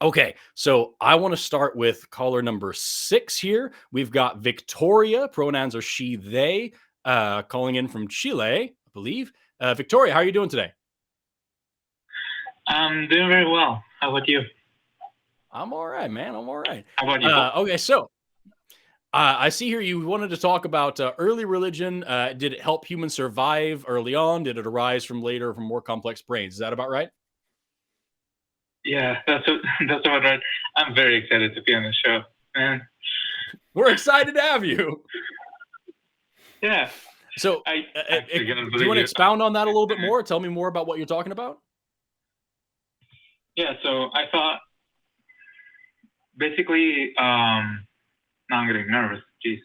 Okay, so I want to start with caller number 6 here. We've got Victoria, pronouns are she, they, calling in from Chile, I believe. Victoria, how are you doing today? I'm doing very well. How about you? I'm all right, man. I'm all right. How about you? Okay, so I see here you wanted to talk about early religion. Did it help humans survive early on? Did it arise from later from more complex brains? Is that about right? Yeah, that's about right. I'm very excited to be on the show, man. We're excited to have you. Yeah, So, I actually cannot do you believe want to you. expound on that a little bit more? Tell me more about what you're talking about. Yeah, so I thought basically, now I'm getting nervous. Jeez,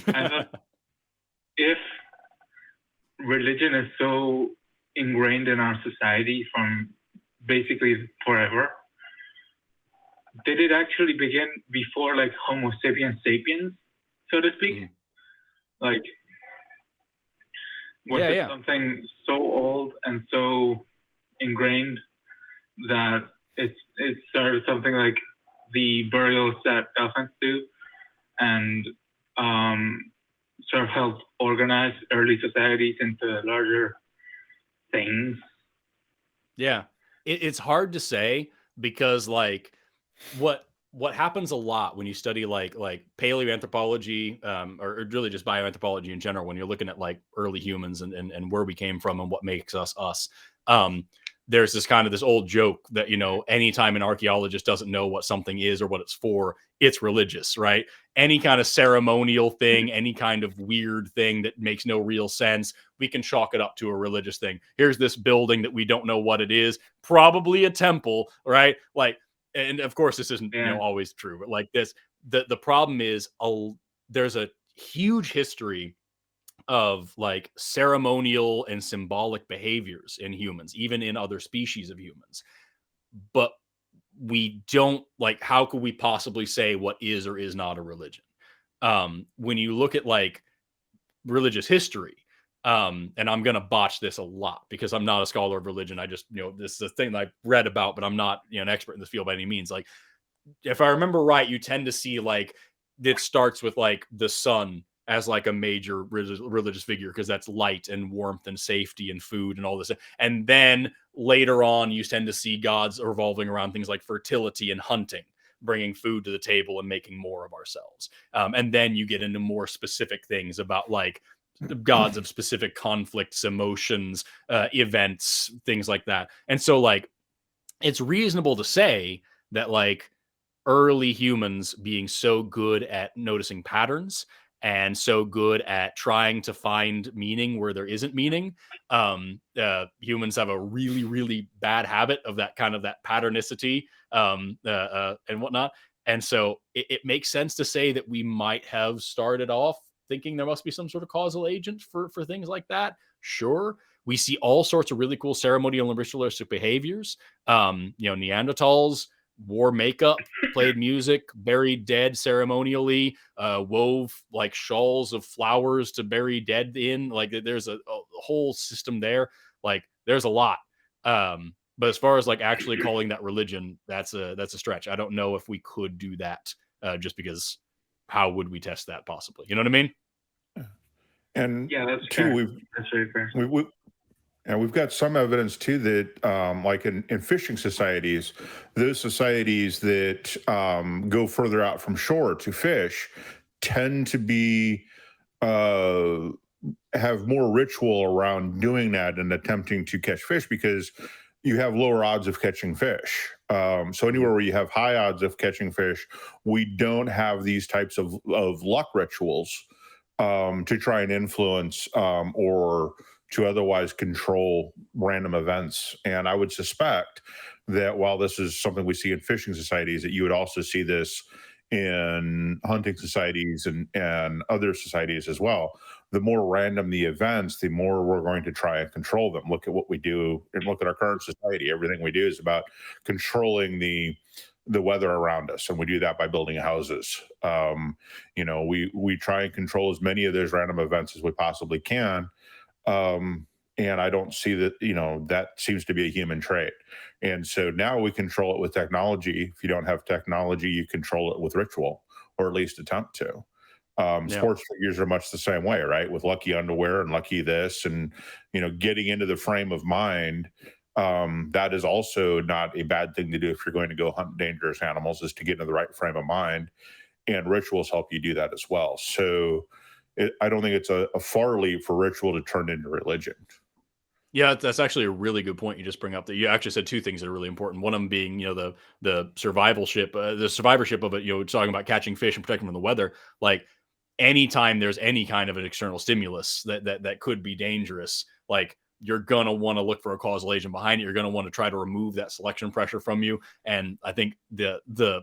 I thought if religion is so ingrained in our society from basically forever, did it actually begin before like Homo sapiens, so to speak? Mhm. Like, was Yeah, it yeah. something so old and so ingrained that it started something like the burials that elephants do, and um, sort of helped organize early societies into larger things? Yeah. It's hard to say because like what happens a lot when you study like paleoanthropology or really just bioanthropology in general when you're looking at like early humans and where we came from and what makes us us. um there's this kind of this old joke that anytime an archaeologist doesn't know what something is or what it's for, it's religious, right? Any kind of ceremonial thing, any kind of weird thing that makes no real sense, we can chalk it up to a religious thing. Here's this building that we don't know what it is, probably a temple, right? Like, and of course this isn't Yeah. always true, but like this, the problem is there's a huge history of like ceremonial and symbolic behaviors in humans, even in other species of humans. But we don't like, how could we possibly say what is or is not a religion? When you look at like religious history, and I'm gonna botch this a lot because I'm not a scholar of religion. I just, this is a thing that I read about, but I'm not, an expert in this field by any means. Like, if I remember right, you tend to see like it starts with like the sun as like a major religious figure because that's light and warmth and safety and food and all this. And then later on, you tend to see gods revolving around things like fertility and hunting, bringing food to the table and making more of ourselves. And then you get into more specific things about like the gods of specific conflicts, emotions, events, things like that. And so like it's reasonable to say that like early humans being so good at noticing patterns and so good at trying to find meaning where there isn't meaning. Humans have a really, really bad habit of that kind of that patternicity, and whatnot. And so it makes sense to say that we might have started off thinking there must be some sort of causal agent for things like that. Sure. We see all sorts of really cool ceremonial and ritualistic behaviors. Neanderthals wore makeup, played music, buried dead ceremonially, wove like shawls of flowers to bury dead in. Like there's a whole system there. Like there's a lot. But as far as like actually calling that religion, that's a stretch. I don't know if we could do that, just because how would we test that possibly? You know what I mean? And Yeah, that's two, fair. That's very fair. and we've got some evidence too that, like in fishing societies, those societies that go further out from shore to fish tend to be uh, have more ritual around doing that and attempting to catch fish because you have lower odds of catching fish. So anywhere where you have high odds of catching fish, we don't have these types of luck rituals to try and influence or to otherwise control random events. And I would suspect that while this is something we see in fishing societies, that you would also see this in hunting societies and other societies as well. The more random the events, the more we're going to try and control them. Look at what we do and look at our current society. Everything we do is about controlling the weather around us, and we do that by building houses. We try and control as many of those random events as we possibly can. And I don't see that, that seems to be a human trait. And so now we control it with technology. If you don't have technology, you control it with ritual, or at least attempt to. Yeah. Sports figures are much the same way, right? With lucky underwear and lucky this, and getting into the frame of mind. That is also not a bad thing to do if you're going to go hunt dangerous animals, is to get into the right frame of mind, and rituals help you do that as well. So I don't think it's a far leap for ritual to turn into religion. Yeah, that's actually a really good point you just bring up. That you actually said two things that are really important. One of them being, the survivorship of it. Talking about catching fish and protecting from the weather. Like anytime there's any kind of an external stimulus that could be dangerous, like you're gonna want to look for a causal agent behind it. You're gonna want to try to remove that selection pressure from you. And I think the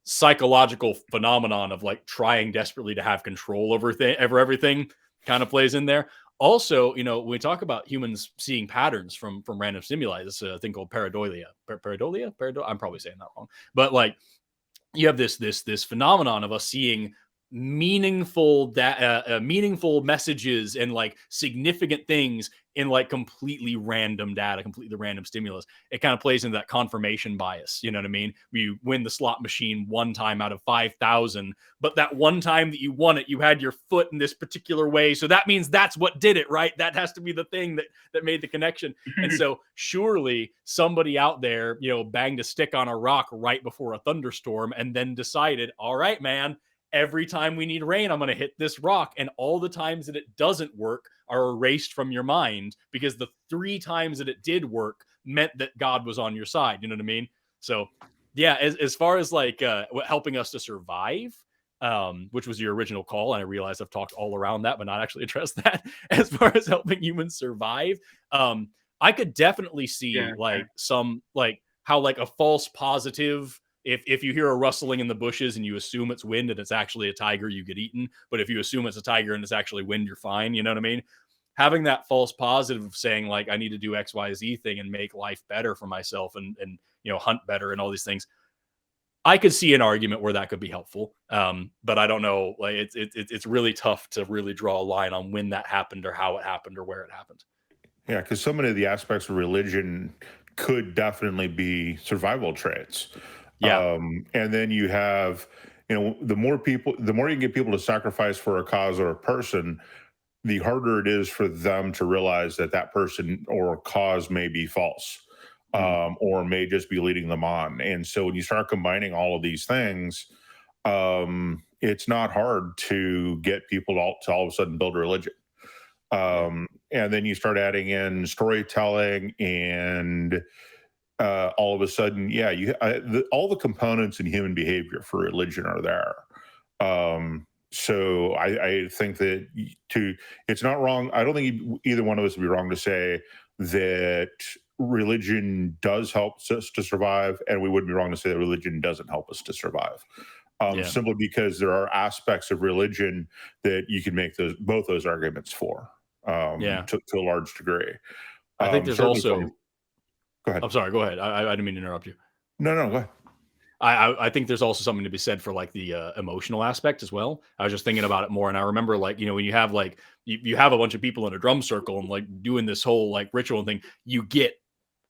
psychological phenomenon of like trying desperately to have control over everything kind of plays in there. Also, when we talk about humans seeing patterns from random stimuli, this is a thing called pareidolia. I'm probably saying that wrong, but like you have this phenomenon of us seeing meaningful meaningful messages and like significant things in like completely random data, completely random stimulus. It kind of plays into that confirmation bias. You know what I mean? You win the slot machine one time out of 5,000, but that one time that you won it, you had your foot in this particular way. So that means that's what did it, right? That has to be the thing that made the connection. And so surely somebody out there, banged a stick on a rock right before a thunderstorm and then decided, all right, man, every time we need rain, I'm going to hit this rock. And all the times that it doesn't work are erased from your mind, because the 3 times that it did work meant that God was on your side. You know what I mean? So yeah, as far as like helping us to survive, which was your original call, and I realize I've talked all around that, but not actually addressed that. As far as helping humans survive, I could definitely see some like how like a false positive, if you hear a rustling in the bushes and you assume it's wind and it's actually a tiger, you get eaten. But if you assume it's a tiger and it's actually wind, you're fine. You know what I mean? Having that false positive of saying like, I need to do X, Y, Z thing and make life better for myself and hunt better and all these things. I could see an argument where that could be helpful. But I don't know. Like it's really tough to really draw a line on when that happened or how it happened or where it happened. Yeah, because so many of the aspects of religion could definitely be survival traits. Yeah. And then you have, the more you can get people to sacrifice for a cause or a person, the harder it is for them to realize that person or cause may be false, or may just be leading them on. And so when you start combining all of these things, it's not hard to get people to all of a sudden build a religion. And then you start adding in storytelling and all of a sudden, all the components in human behavior for religion are there. So I think that it's not wrong. I don't think either one of us would be wrong to say that religion does help us to survive, and we wouldn't be wrong to say that religion doesn't help us to survive. Simply because there are aspects of religion that you can make both those arguments for, to a large degree. I think there's also. Go ahead. I'm sorry. Go ahead. I didn't mean to interrupt you. No, go ahead. I think there's also something to be said for like the emotional aspect as well. I was just thinking about it more, and I remember like when you have like you have a bunch of people in a drum circle and like doing this whole like ritual thing, you get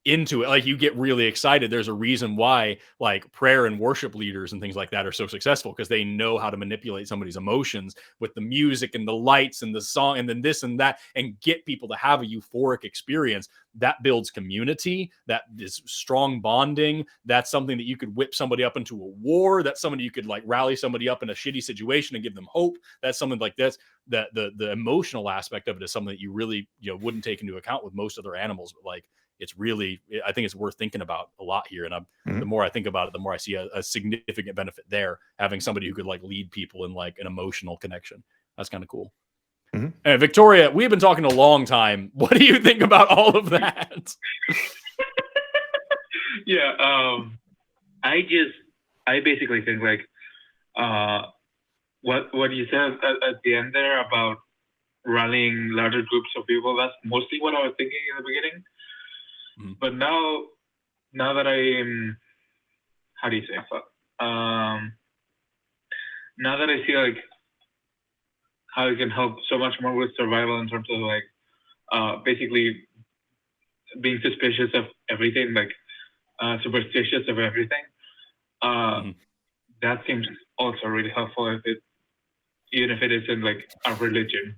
into it, like you get really excited. There's a reason why like prayer and worship leaders and things like that are so successful, because they know how to manipulate somebody's emotions with the music and the lights and the song and then this and that, and get people to have a euphoric experience. That builds community. That is strong bonding. That's something that you could whip somebody up into a war. That's somebody you could like rally somebody up in a shitty situation and give them hope. That's something like this. That the emotional aspect of it is something that you really wouldn't take into account with most other animals. But like it's really, I think it's worth thinking about a lot here. And the more I think about it, the more I see a significant benefit there, having somebody who could like lead people in like an emotional connection. That's kind of cool. And Victoria, we've been talking a long time. What do you think about all of that? I basically think like what you said at the end there about rallying larger groups of people, that's mostly what I was thinking in the beginning. But now that I'm, how do you say, now that I see like how it can help so much more with survival in terms of like basically being suspicious of everything, like superstitious of everything. That seems also really helpful even if it isn't like a religion.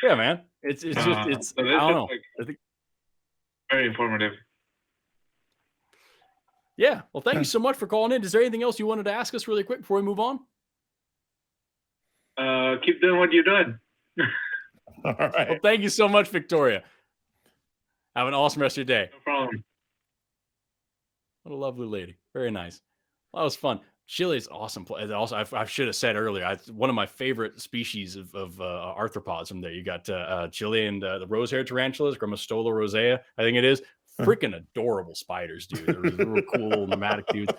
Yeah, man. It's just So I this don't is, know. like, I think very informative. yeah. Well, thank you so much for calling in. Is there anything else you wanted to ask us really quick before we move on? Keep doing what you're doing. All right. Well, thank you so much, Victoria. Have an awesome rest of your day. No problem. What a lovely lady. Very nice. Well, that was fun. Chile is awesome. Also, I should have said earlier, one of my favorite species of arthropods from there. You got Chile and the rose-haired tarantulas, Grammostola rosea, I think it is. Freaking adorable spiders, dude. They're cool little nomadic dudes.